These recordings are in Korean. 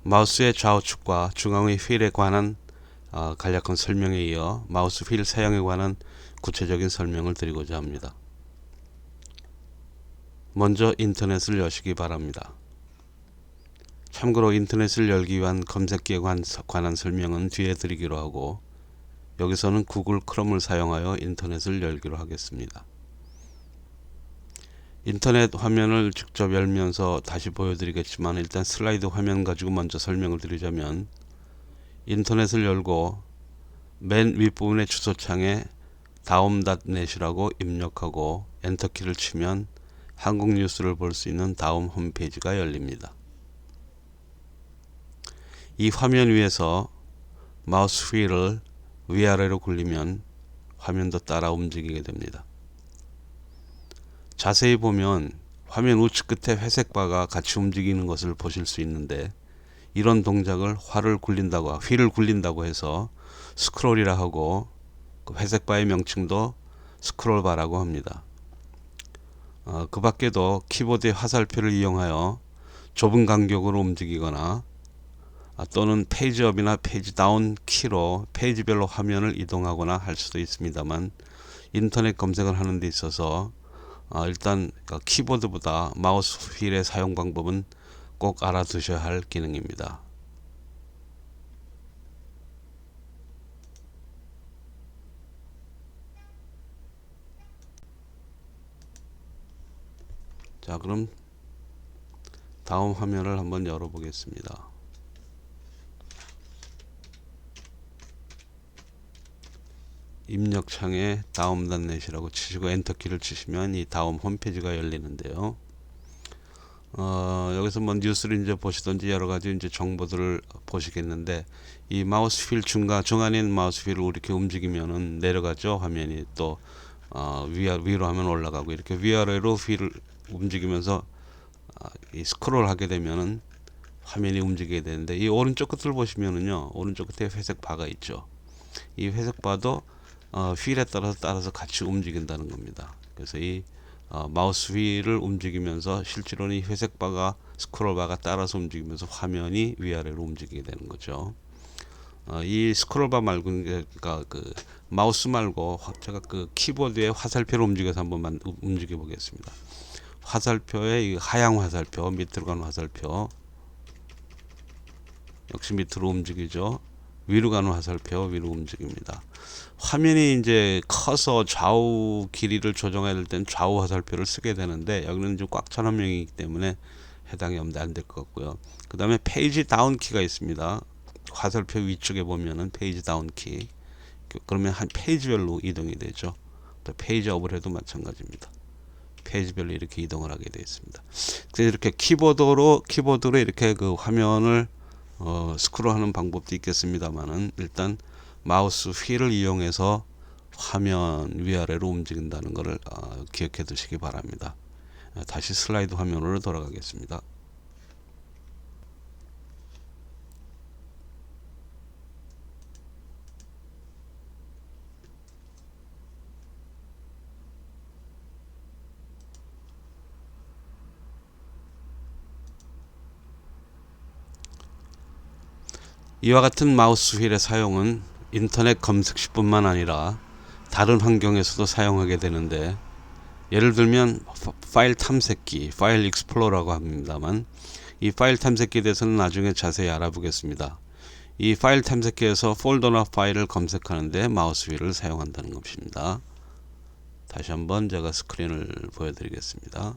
마우스의 좌우측과 중앙의 휠에 관한 간략한 설명에 이어 마우스 휠 사용에 관한 구체적인 설명을 드리고자 합니다. 먼저 인터넷을 여시기 바랍니다. 참고로 인터넷을 열기 위한 검색기에 관한 설명은 뒤에 드리기로 하고, 여기서는 구글 크롬을 사용하여 인터넷을 열기로 하겠습니다. 인터넷 화면을 직접 열면서 다시 보여드리겠지만, 일단 슬라이드 화면 가지고 먼저 설명을 드리자면, 인터넷을 열고 맨 윗부분의 주소창에 다음.net이라고 입력하고 엔터키를 치면 한국 뉴스를 볼 수 있는 다음 홈페이지가 열립니다. 이 화면 위에서 마우스 휠을 위아래로 굴리면 화면도 따라 움직이게 됩니다. 자세히 보면 화면 우측 끝에 회색 바가 같이 움직이는 것을 보실 수 있는데, 이런 동작을 휠을 굴린다고 해서 스크롤이라 하고, 그 회색 바의 명칭도 스크롤 바라고 합니다. 그 밖에도 키보드의 화살표를 이용하여 좁은 간격으로 움직이거나 또는 페이지업이나 페이지다운 키로 페이지별로 화면을 이동하거나 할 수도 있습니다만, 인터넷 검색을 하는 데 있어서 일단 키보드보다 마우스 휠의 사용 방법은 꼭 알아두셔야 할 기능입니다. 자, 그럼 다음 화면을 한번 열어 보겠습니다. 입력창에 다음.net이라고 치시고 엔터키를 치시면 이 다음 홈페이지가 열리는데요. 여기서 뭐 뉴스를 이제 보시든지 여러 가지 이제 정보들을 보시겠는데, 이 마우스 휠 중간에 있는 마우스 휠을 이렇게 움직이면은 내려가죠. 화면이 또 위로 하면 올라가고, 이렇게 위아래로 휠을 움직이면서 이 스크롤 하게 되면은 화면이 움직이게 되는데, 이 오른쪽 끝을 보시면은요, 오른쪽 끝에 회색 바가 있죠. 이 회색 바도 휠에 따라서 같이 움직인다는 겁니다. 그래서 이 마우스 휠을 움직이면서 실제로는 이 회색 바가 스크롤 바가 따라서 움직이면서 화면이 위아래로 움직이게 되는 거죠. 이 스크롤 바 말고, 그러니까 그 마우스 말고 제가 그 키보드의 화살표를 움직여서 한번 움직여 보겠습니다. 화살표의 이 하향 화살표, 밑으로 가는 화살표 역시 밑으로 움직이죠. 위로 가는 화살표 위로 움직입니다. 화면이 이제 커서 좌우 길이를 조정해야 될 때는 좌우 화살표를 쓰게 되는데, 여기는 좀 꽉 찬 화면이기 때문에 해당이 안 될 것 같고요. 그 다음에 페이지 다운 키가 있습니다. 화살표 위쪽에 보면은 페이지 다운 키, 그러면 한 페이지별로 이동이 되죠. 또 페이지 업을 해도 마찬가지입니다. 페이지별로 이렇게 이동을 하게 되어 있습니다. 그래서 이렇게 키보드로 이렇게 그 화면을 스크롤하는 방법도 있겠습니다만은, 일단 마우스 휠을 이용해서 화면 위아래로 움직인다는 것을 기억해 두시기 바랍니다. 다시 슬라이드 화면으로 돌아가겠습니다. 이와 같은 마우스 휠의 사용은 인터넷 검색 시뿐만 아니라 다른 환경에서도 사용하게 되는데, 예를 들면 파일 탐색기, 파일 익스플로러라고 합니다만, 이 파일 탐색기에 대해서는 나중에 자세히 알아보겠습니다. 이 파일 탐색기에서 폴더나 파일을 검색하는데 마우스 휠을 사용한다는 것입니다. 다시 한번 제가 스크린을 보여드리겠습니다.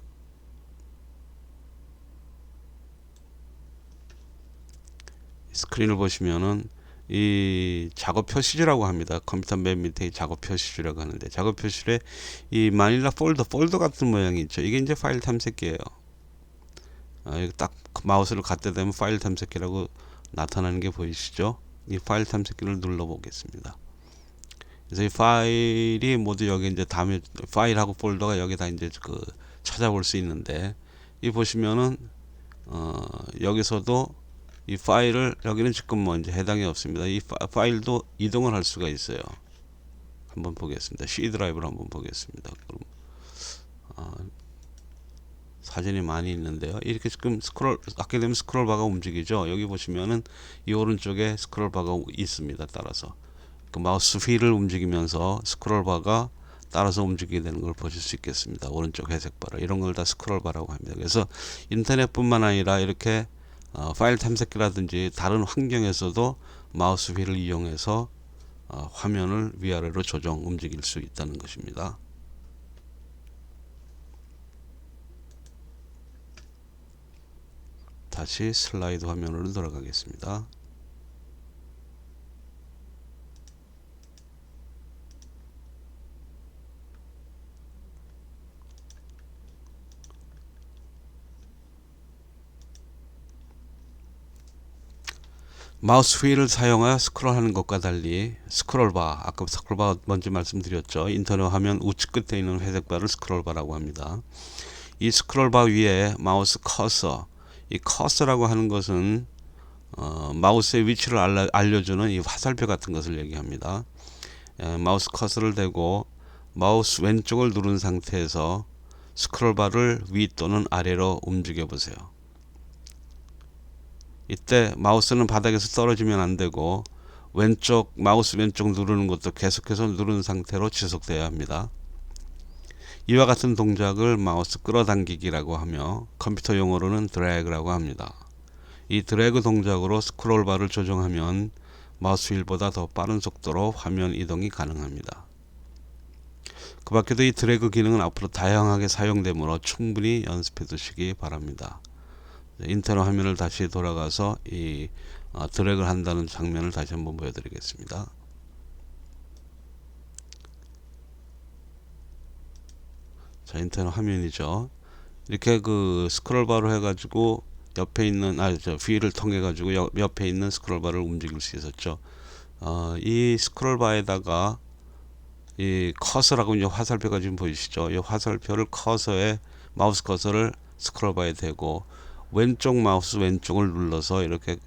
스크린을 보시면은 이 작업 표시지라고 합니다. 컴퓨터 맨 밑에 이 작업 표시지라고 하는데, 작업 표시에 이 마닐라 폴더 같은 모양이 있죠. 이게 이제 파일 탐색기예요. 여기 딱 마우스를 갖다 대면 파일 탐색기라고 나타나는 게 보이시죠? 이 파일 탐색기를 눌러 보겠습니다. 그래서 이 파일이 모두 여기 이제 다음에 파일하고 폴더가 여기 다 이제 그 찾아볼 수 있는데, 이 보시면은 여기서도 이 파일을, 여기는 지금 뭐 이제 해당이 없습니다. 이 파일도 이동을 할 수가 있어요. 한번 보겠습니다. C 드라이브를 한번 보겠습니다. 그럼 사진이 많이 있는데요. 이렇게 지금 스크롤 하게 되면 스크롤 바가 움직이죠. 여기 보시면은 이 오른쪽에 스크롤 바가 있습니다. 따라서 그 마우스 휠을 움직이면서 스크롤 바가 따라서 움직이게 되는 걸 보실 수 있겠습니다. 오른쪽 회색 바를 이런 걸 다 스크롤 바라고 합니다. 그래서 인터넷뿐만 아니라 이렇게 파일 탐색기라든지 다른 환경에서도 마우스 휠을 이용해서 화면을 위아래로 조정 움직일 수 있다는 것입니다. 다시 슬라이드 화면으로 돌아가겠습니다. 마우스 휠을 사용하여 스크롤하는 것과 달리 스크롤바, 아까 스크롤바 먼저 말씀드렸죠. 인터넷 화면 우측 끝에 있는 회색 바를 스크롤바라고 합니다. 이 스크롤바 위에 마우스 커서, 이 커서라고 하는 것은 마우스의 위치를 알려주는 이 화살표 같은 것을 얘기합니다. 마우스 커서를 대고 마우스 왼쪽을 누른 상태에서 스크롤바를 위 또는 아래로 움직여 보세요. 이때 마우스는 바닥에서 떨어지면 안 되고 마우스 왼쪽 누르는 것도 계속해서 누른 상태로 지속되어야 합니다. 이와 같은 동작을 마우스 끌어당기기라고 하며 컴퓨터 용어로는 드래그라고 합니다. 이 드래그 동작으로 스크롤바를 조정하면 마우스 휠보다 더 빠른 속도로 화면 이동이 가능합니다. 그 밖에도 이 드래그 기능은 앞으로 다양하게 사용되므로 충분히 연습해 두시기 바랍니다. 인터넷 화면을 다시 돌아가서 이 드래그를 한다는 장면을 다시 한번 보여드리겠습니다. 자, 인터넷 화면이죠. 이렇게 그 스크롤바로 해가지고 옆에 있는 휠을 통해 가지고 옆에 있는 스크롤바를 움직일 수 있었죠. 이 스크롤바에다가 이 커서라고 이제 화살표가 지금 보이시죠? 이 화살표를 마우스 커서를 스크롤바에 대고 왼쪽 마우스 왼쪽을 눌러서 이렇게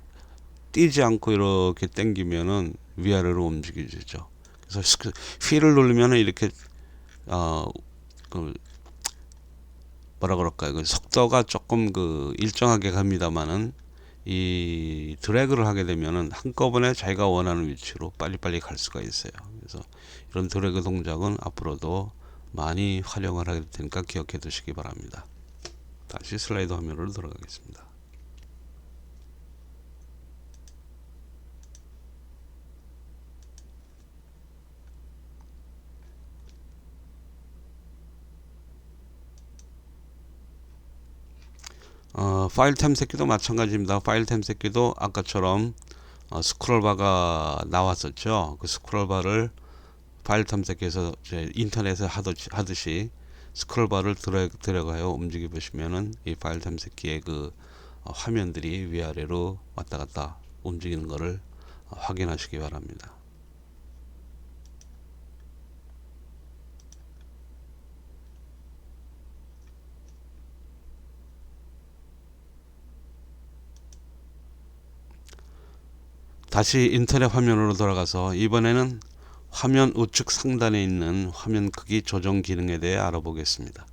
띄지 않고 이렇게 당기면은 위아래로 움직여지죠. 그래서 휠을 누르면은 이렇게 뭐라 그럴까요? 그 속도가 조금 일정하게 갑니다만은 이 드래그를 하게 되면은 한꺼번에 자기가 원하는 위치로 빨리빨리 갈 수가 있어요. 그래서 이런 드래그 동작은 앞으로도 많이 활용을 하게 될 테니까 기억해 두시기 바랍니다. 다시 슬라이드 화면으로 돌아가겠습니다. 파일 탐색기도 마찬가지입니다. 파일 탐색기도 아까처럼 스크롤바가 나왔었죠. 그 스크롤바를 파일 탐색기에서 인터넷에 하듯이 스크롤바를 들어가요 움직여 보시면은 이 파일 탐색기의 그 화면들이 위아래로 왔다 갔다 움직이는 것을 확인하시기 바랍니다. 다시 인터넷 화면으로 돌아가서 이번에는 화면 우측 상단에 있는 화면 크기 조정 기능에 대해 알아보겠습니다.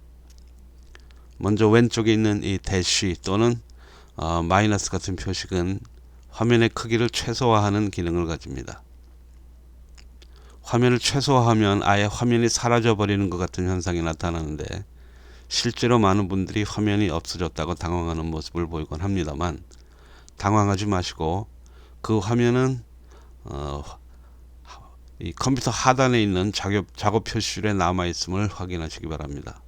먼저 왼쪽에 있는 이 대쉬 또는 마이너스 같은 표식은 화면의 크기를 최소화하는 기능을 가집니다. 화면을 최소화하면 아예 화면이 사라져 버리는 것 같은 현상이 나타나는데 실제로 많은 분들이 화면이 없어졌다고 당황하는 모습을 보이곤 합니다만 당황하지 마시고 그 화면은 이 컴퓨터 하단에 있는 작업 표시줄에 남아 있음을 확인하시기 바랍니다.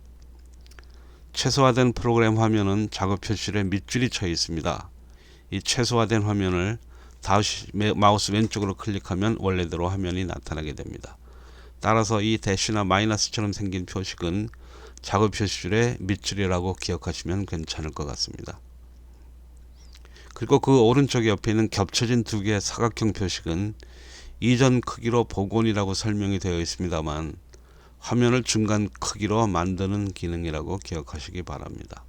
최소화된 프로그램 화면은 작업 표시줄에 밑줄이 쳐 있습니다. 이 최소화된 화면을 다시 마우스 왼쪽으로 클릭하면 원래대로 화면이 나타나게 됩니다. 따라서 이 대시나 마이너스처럼 생긴 표식은 작업 표시줄의 밑줄이라고 기억하시면 괜찮을 것 같습니다. 그리고 그 오른쪽 옆에 있는 겹쳐진 두 개의 사각형 표식은 이전 크기로 복원이라고 설명이 되어 있습니다만 화면을 중간 크기로 만드는 기능이라고 기억하시기 바랍니다.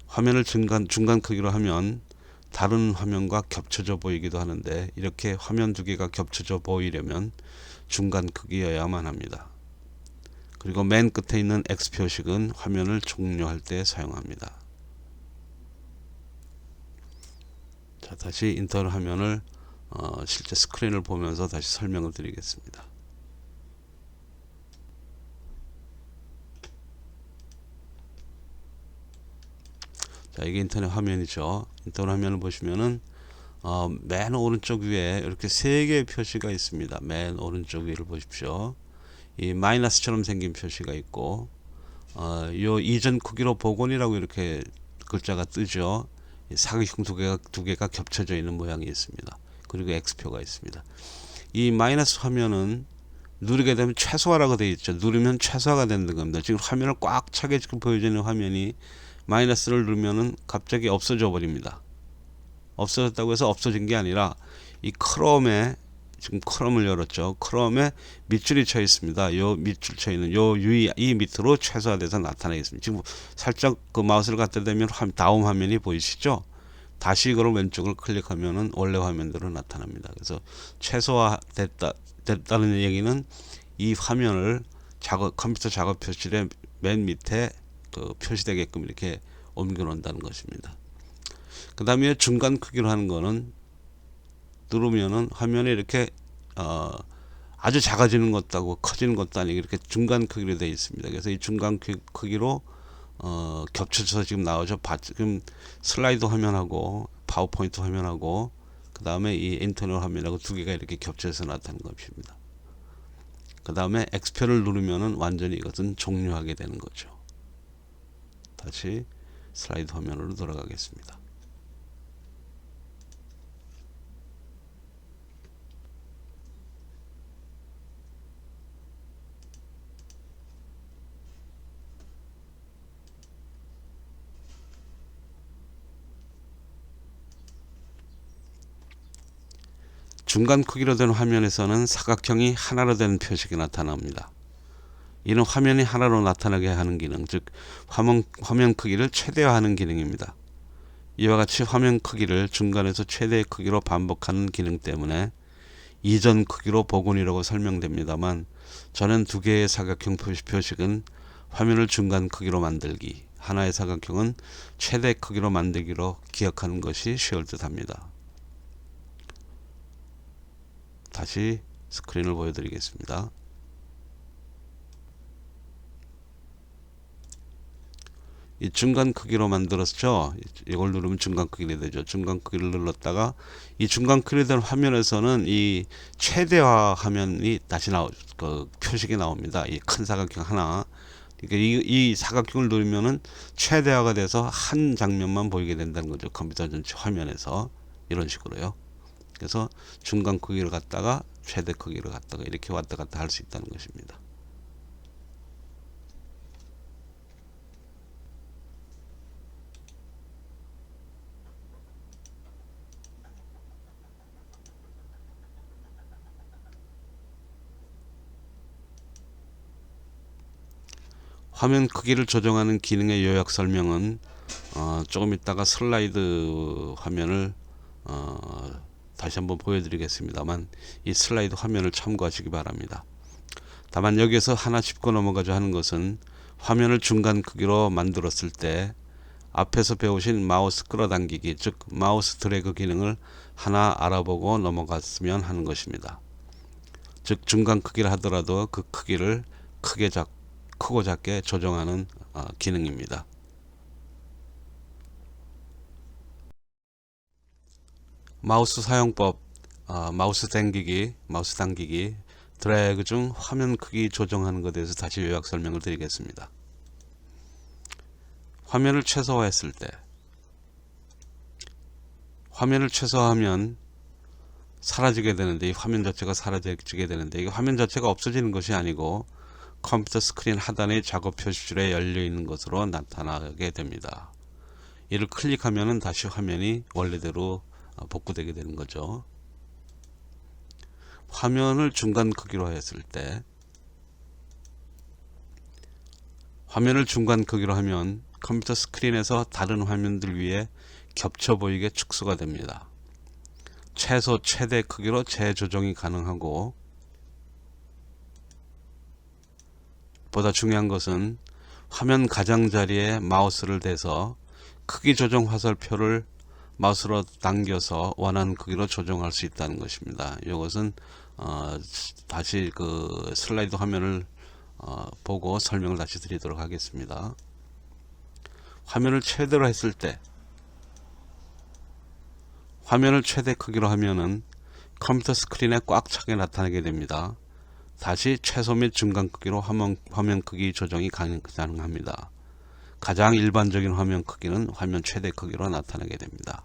화면을 중간 크기로 하면 다른 화면과 겹쳐져 보이기도 하는데 이렇게 화면 두 개가 겹쳐져 보이려면 중간 크기여야만 합니다. 그리고 맨 끝에 있는 X 표식은 화면을 종료할 때 사용합니다. 자, 다시 인터넷 화면을 실제 스크린을 보면서 다시 설명을 드리겠습니다. 자, 이게 인터넷 화면이죠. 인터넷 화면을 보시면은 맨 오른쪽 위에 이렇게 세 개의 표시가 있습니다. 맨 오른쪽 위를 보십시오. 이 마이너스처럼 생긴 표시가 있고, 요 이전 크기로 복원이라고 이렇게 글자가 뜨죠. 사각형 두 개가 겹쳐져 있는 모양이 있습니다. 그리고 X표가 있습니다. 이 마이너스 화면은 누르게 되면 최소화라고 되어 있죠. 누르면 최소화가 되는 겁니다. 지금 화면을 꽉 차게 지금 보여지는 화면이 마이너스를 누르면은 갑자기 없어져 버립니다. 없어졌다고 해서 없어진 게 아니라 이 크롬에 지금 크롬을 열었죠. 크롬에 밑줄이 쳐 있습니다. 요 밑줄 쳐 있는 요 유의 이 밑으로 최소화돼서 나타나겠습니다. 지금 살짝 그 마우스를 갖다 대면 다음 화면이 보이시죠? 다시 이걸 왼쪽을 클릭하면은 원래 화면대로 나타납니다. 그래서 됐다는 얘기는 이 화면을 컴퓨터 작업 표실의 맨 밑에 그 표시되게끔 이렇게 옮겨 놓는다는 것입니다. 그 다음에 중간 크기로 하는 거는 누르면은 화면에 이렇게 아주 작아지는 것도 하고 커지는 것도 아니고 이렇게 중간 크기로 되어 있습니다. 그래서 이 중간 크기로 겹쳐져서 지금 나오죠. 지금 슬라이드 화면하고 파워포인트 화면하고 그 다음에 이 인터넷 화면하고 두 개가 이렇게 겹쳐서 나타나는 것입니다. 그 다음에 X표를 누르면은 완전히 이것은 종료하게 되는 거죠. 다시 슬라이드 화면으로 돌아가겠습니다. 중간 크기로 된 화면에서는 사각형이 하나로 된 표식이 나타납니다. 이는 화면이 하나로 나타나게 하는 기능, 즉 화면 크기를 최대화하는 기능입니다. 이와 같이 화면 크기를 중간에서 최대 크기로 반복하는 기능 때문에 이전 크기로 복원이라고 설명됩니다만, 저는 두 개의 사각형 표식은 화면을 중간 크기로 만들기, 하나의 사각형은 최대 크기로 만들기로 기억하는 것이 쉬울 듯 합니다. 다시 스크린을 보여드리겠습니다. 이 중간 크기로 만들었죠. 이걸 누르면 중간 크기가 되죠. 중간 크기를 눌렀다가 이 중간 크기로 된 화면에서는 이 최대화 화면이 다시 그 표식이 나옵니다. 이 큰 사각형 하나. 그러니까 이 사각형을 누르면은 최대화가 돼서 한 장면만 보이게 된다는 거죠. 컴퓨터 전체 화면에서 이런 식으로요. 그래서 중간 크기를 갖다가 최대 크기를 갖다가 이렇게 왔다 갔다 할 수 있다는 것입니다. 화면 크기를 조정하는 기능의 요약 설명은 조금 있다가 슬라이드 화면을 다시 한번 보여드리겠습니다만, 이 슬라이드 화면을 참고하시기 바랍니다. 다만 여기에서 하나 짚고 넘어가자 하는 것은, 화면을 중간 크기로 만들었을 때 앞에서 배우신 마우스 끌어당기기, 즉 마우스 드래그 기능을 하나 알아보고 넘어갔으면 하는 것입니다. 즉 중간 크기를 하더라도 그 크기를 크고 작게 조정하는 기능입니다. 마우스 사용법, 마우스 당기기, 드래그 중 화면 크기 조정하는 것에 대해서 다시 요약 설명을 드리겠습니다. 화면을 최소화했을 때, 화면을 최소화하면 사라지게 되는데, 이 화면 자체가 사라지게 되는데, 이 화면 자체가 없어지는 것이 아니고 컴퓨터 스크린 하단의 작업 표시줄에 열려 있는 것으로 나타나게 됩니다. 이를 클릭하면은 다시 화면이 원래대로 복구되게 되는 거죠. 화면을 중간 크기로 했을 때, 화면을 중간 크기로 하면 컴퓨터 스크린에서 다른 화면들 위에 겹쳐 보이게 축소가 됩니다. 최소 최대 크기로 재조정이 가능하고, 보다 중요한 것은 화면 가장자리에 마우스를 대서 크기 조정 화살표를 마우스로 당겨서 원하는 크기로 조정할 수 있다는 것입니다. 이것은 다시 그 슬라이드 화면을 보고 설명을 다시 드리도록 하겠습니다. 화면을 최대로 했을 때, 화면을 최대 크기로 하면은 컴퓨터 스크린에 꽉 차게 나타나게 됩니다. 다시 최소 및 중간 크기로 화면 크기 조정이 가능합니다. 가장 일반적인 화면 크기는 화면 최대 크기로 나타나게 됩니다.